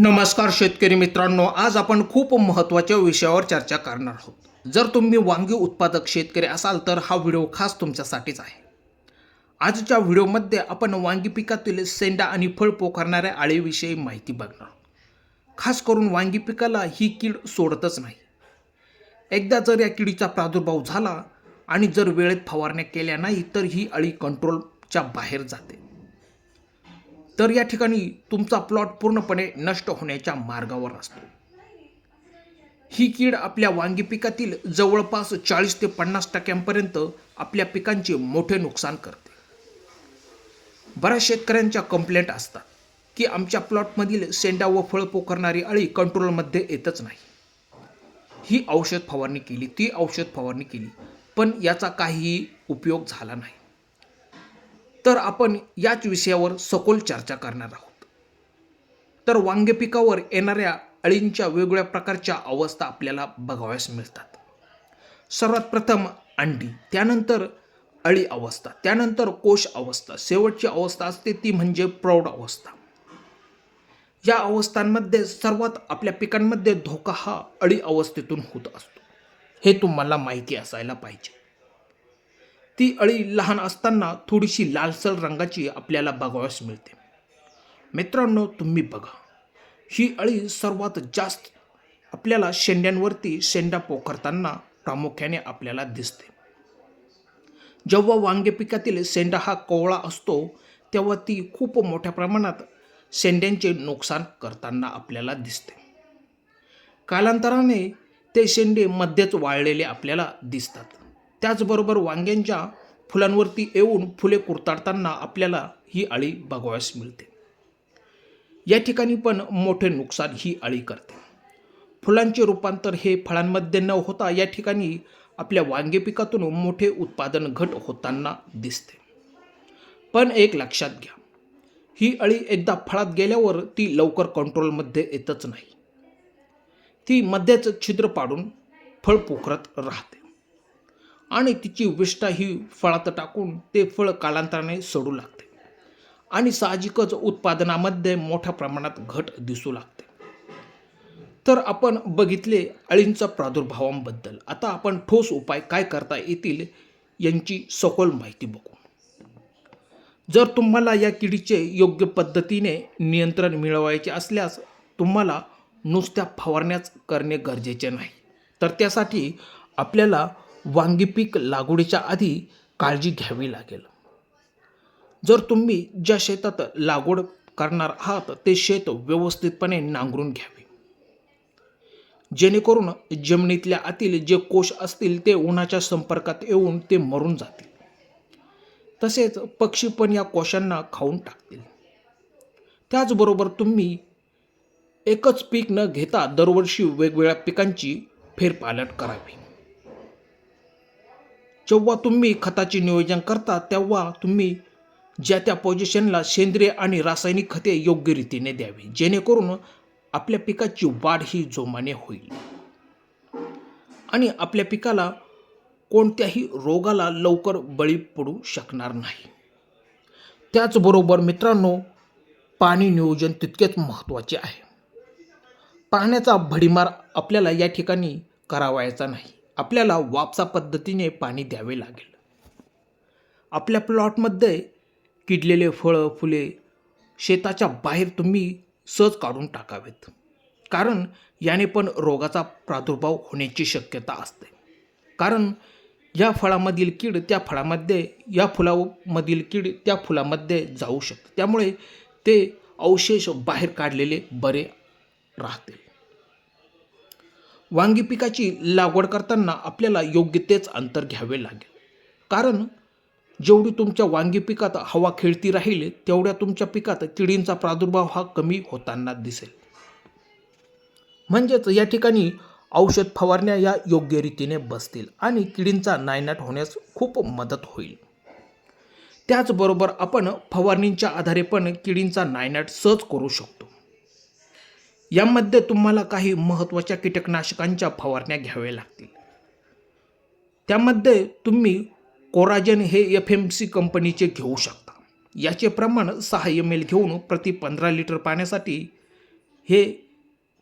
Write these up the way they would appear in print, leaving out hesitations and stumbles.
नमस्कार शेतकरी मित्रांनो, आज आपण खूप महत्त्वाच्या विषयावर चर्चा करणार आहोत। जर तुम्ही वांगी उत्पादक शेतकरी असाल तर हा व्हिडिओ खास तुमच्यासाठीच आहे। आजच्या व्हिडिओमध्ये आपण वांगी पिकातील शेंडा आणि फळ पोखरणाऱ्या अळीविषयी माहिती बघणार आहोत। खास करून वांगी पिकाला ही कीड सोडतच नाही। एकदा जर या किडीचा प्रादुर्भाव झाला आणि जर वेळेत फवारण्या केल्या नाही तर ही अळी कंट्रोलच्या बाहेर जाते। तर या ठिकाणी तुमचा प्लॉट पूर्णपणे नष्ट होण्याच्या मार्गावर असतो। ही कीड आपल्या वांगी पिकातील जवळपास 40 ते 50% आपल्या पिकांचे मोठे नुकसान करते। बऱ्याच शेतकऱ्यांच्या कंप्लेंट असतात की आमच्या प्लॉटमधील शेंडा व फळ पोखरणारी अळी कंट्रोलमध्ये येतच नाही। ही औषध फवारणी केली, ती औषध फवारणी केली, पण याचा काहीही उपयोग झाला नाही। तर आपण याच विषयावर सखोल चर्चा करणार आहोत। तर वांगे पिकावर येणाऱ्या अळींच्या वेगवेगळ्या प्रकारच्या अवस्था आपल्याला बघावयास मिळतात। सर्वात प्रथम अंडी, त्यानंतर अळी अवस्था, त्यानंतर कोश अवस्था, शेवटची अवस्था असते ती म्हणजे प्रौढ अवस्था। या अवस्थांमध्ये सर्वात आपल्या पिकांमध्ये धोका हा अळी अवस्थेतून होत असतो, हे तुम्हाला माहिती असायला पाहिजे। ती अळी लहान असताना थोडीशी लालसर रंगाची आपल्याला बघावयास मिळते। मित्रांनो, तुम्ही बघा, ही अळी सर्वात जास्त आपल्याला शेंड्यांवरती शेंडा पोखरताना प्रामुख्याने आपल्याला दिसते। जेव्हा वांगे पिकातील शेंडा हा कोवळा असतो तेव्हा ती खूप मोठ्या प्रमाणात शेंड्यांचे नुकसान करताना आपल्याला दिसते। कालांतराने ते शेंडे मध्येच वाळलेले आपल्याला दिसतात। त्याचबरोबर वांग्यांच्या फुलांवरती येऊन फुले कुरतडताना आपल्याला ही अळी बघावयास मिळते। या ठिकाणी पण मोठे नुकसान ही अळी करते। फुलांचे रूपांतर हे फळांमध्ये न होता या ठिकाणी आपल्या वांगे पिकातून मोठे उत्पादन घट होताना दिसते। पण एक लक्षात घ्या, ही अळी एकदा फळात गेल्यावर ती लवकर कंट्रोलमध्ये येतच नाही। ती मध्येच छिद्र पाडून फळ पोखरत राहते आणि तिची विष्ठा ही फळात टाकून ते फळ कालांतराने सडू लागते आणि साहजिकच उत्पादनामध्ये मोठ्या प्रमाणात घट दिसू लागते। तर आपण बघितले अळींच्या प्रादुर्भावांबद्दल। आता आपण ठोस उपाय काय करता येतील यांची सखोल माहिती बघू। जर तुम्हाला या किडीचे योग्य पद्धतीने नियंत्रण मिळवायचे असल्यास तुम्हाला नुसत्या फवारण्याच करणे गरजेचे नाही, तर त्यासाठी आपल्याला वांगी पीक लागवडीच्या आधी काळजी घ्यावी लागेल। जर तुम्ही ज्या शेतात लागवड करणार आहात ते शेत व्यवस्थितपणे नांगरून घ्यावे, जेणेकरून जमिनीतल्या आतील जे कोश असतील ते उन्हाच्या संपर्कात येऊन ते मरून जातील। तसेच पक्षी पण या कोशांना खाऊन टाकतील। त्याचबरोबर तुम्ही एकच पीक न घेता दरवर्षी वेगवेगळ्या पिकांची फेरपालट करावी। जेव्हा तुम्ही खताचे नियोजन करता तेव्हा तुम्ही ज्या त्या पोझिशनला सेंद्रिय आणि रासायनिक खते योग्य रीतीने द्यावी, जेणेकरून आपल्या पिकाची वाढ ही जोमाने होईल आणि आपल्या पिकाला कोणत्याही रोगाला लवकर बळी पडू शकणार नाही। त्याचबरोबर मित्रांनो, पाणी नियोजन तितकेच महत्त्वाचे आहे। पाण्याचा भडीमार आपल्याला या ठिकाणी करावायचा नाही। आपल्याला वापसा पद्धतीने पाणी द्यावे लागेल। आपल्या प्लॉटमध्ये किडलेले फळं फुले शेताच्या बाहेर तुम्ही सहज काढून टाकावेत, कारण याने पण रोगाचा प्रादुर्भाव होण्याची शक्यता असते। कारण या फळामधील कीड त्या फळामध्ये, या फुलामधील कीड त्या फुलामध्ये जाऊ शकते, त्यामुळे ते अवशेष बाहेर काढलेले बरे राहतील। वांगी पिकाची लागवड करताना आपल्याला योग्य तेच अंतर घ्यावे लागेल, कारण जेवढी तुमच्या वांगी पिकात हवा खेळती राहील तेवढ्या तुमच्या पिकात किडींचा प्रादुर्भाव हा कमी होताना दिसेल। म्हणजेच या ठिकाणी औषध फवारण्या या योग्य रीतीने बसतील आणि किडींचा नायनाट होण्यास खूप मदत होईल। त्याचबरोबर आपण फवारणींच्या आधारे पण किडींचा नायनाट सहज करू शकतो। यामध्ये तुम्हाला काही महत्त्वाच्या कीटकनाशकांच्या फवारण्या घ्याव्या लागतील। त्यामध्ये तुम्ही कोराजेन हे FMC कंपनीचे घेऊ शकता। याचे प्रमाण 6 ml घेऊन प्रति 15 लिटर पाण्यासाठी हे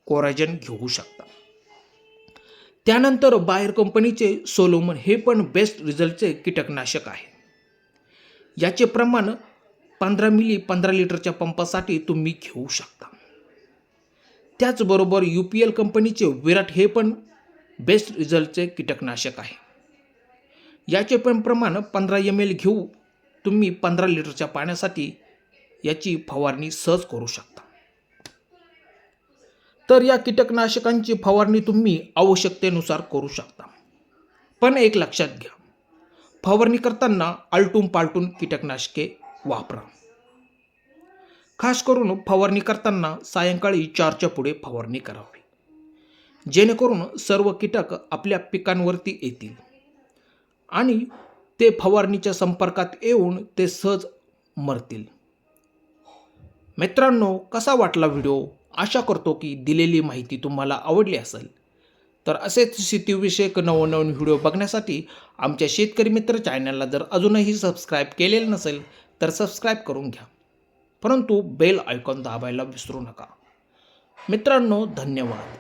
कोराजेन घेऊ शकता. त्यानंतर बायर कंपनीचे सोलोमन हे पण बेस्ट रिझल्टचे कीटकनाशक आहे. याचे प्रमाण 15 मिली 15 लिटरच्या पंपासाठी तुम्ही घेऊ शकता. त्याचबरोबर UPL कंपनीचे विराट हे पण बेस्ट रिझल्टचे कीटकनाशक आहे. याचे पण प्रमाण 15 ml घेऊ तुम्ही 15 लिटरच्या पाण्यासाठी याची फवारणी सहज करू शकता. तर या कीटकनाशकांची फवारणी तुम्ही आवश्यकतेनुसार करू शकता. पण एक लक्षात घ्या, फवारणी करताना आलटून पालटून कीटकनाशके वापरा. खास करून फवारणी करताना सायंकाळी 4च्या पुढे फवारणी करावी, जेणेकरून सर्व कीटक आपल्या पिकांवरती येतील आणि ते फवारणीच्या संपर्कात येऊन ते सहज मरतील. मित्रांनो, कसा वाटला व्हिडिओ? आशा करतो की दिलेली माहिती तुम्हाला आवडली असेल. तर असेच शेतीविषयक नवनवीन व्हिडिओ बघण्यासाठी आमच्या शेतकरी मित्र चॅनलला जर अजूनही सबस्क्राईब केलेलं नसेल तर सबस्क्राईब करून घ्या, परंतु बेल आयकॉन दाबायला विसरू नका. मित्रांनो, धन्यवाद.